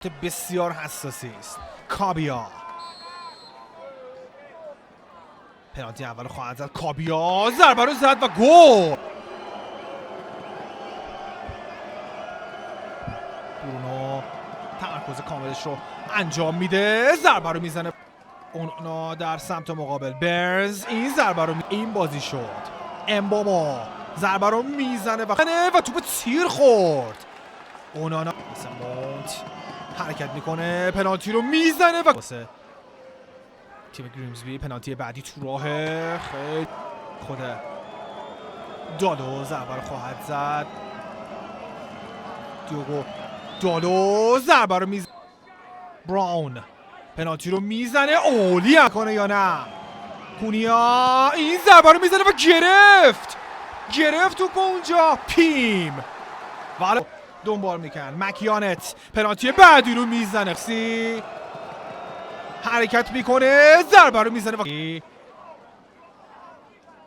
بسیار حساسی است. کابیا پنالتی اول خواهد زد. کابیا ضربه رو زد و گل. برونو تمرکز کاملش رو انجام میده، ضربه رو میزنه. اونا در سمت مقابل برنز این ضربه رو این بازی شد. امبومو ضربه رو میزنه و توپ تیر خورد. اونانا مونت حرکت میکنه، پنالتی رو میزنه و تیم گریمزبی پنالتی بعدی تو راهه. خیلی خود دالو ضربه رو خواهد زد. دیوگو دالو ضربه رو میزنه. براون پنالتی رو میزنه. اولی کنه یا نه؟ کونیا این ضربه رو میزنه و گرفت تو اونجا. پیم ولی دنبال میکن. مکیانت پنالتی بعدی رو میزنه. حرکت میکنه، ضربه رو میزنه و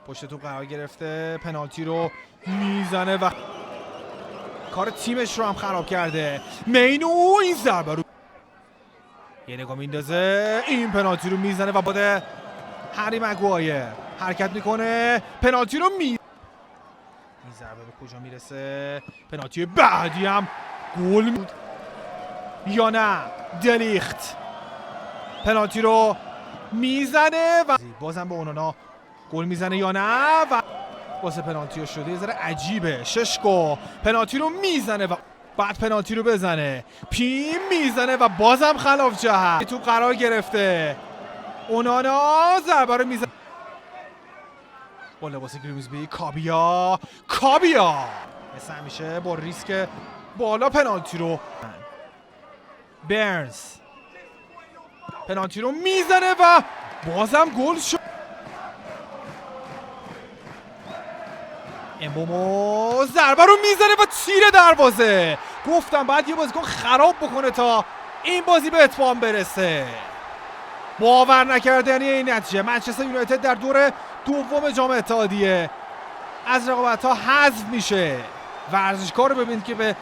پشت تو قرار گرفته، پنالتی رو میزنه و کار تیمش رو هم خراب کرده. مینو این ضربه رو یه نگاه میندازه، این پنالتی رو میزنه و بعد هری مگوایر حرکت میکنه، پنالتی رو این ضربه به کجا میرسه؟ پنالتی بعدی هم گل بود یا نه؟ دلیخت پنالتی رو میزنه و بازم به اونانا گل میزنه یا نه؟ و واسه پنالتی شده یه ذره عجیبه. ششکو پنالتی رو میزنه و بعد پنالتی رو بزنه، پیم میزنه و بازم خلاف جهت تو قرار گرفته. اونانا ضربه رو میزنه با لباس گریمزبی. کابیا مثل همیشه با ریسک بالا پنالتی رو برنز پنالتی رو میزنه و بازم گل شد. امبومو ضربه رو میزنه و تیر دروازه. گفتم بعد یه بازیکن خراب بکنه تا این بازی به اتمام برسه. باور نکردنی این نتیجه. منچستر یونایتد در دور دوم جام اتحادیه از رقابت‌ها حذف میشه. ورزشکار رو ببینید که به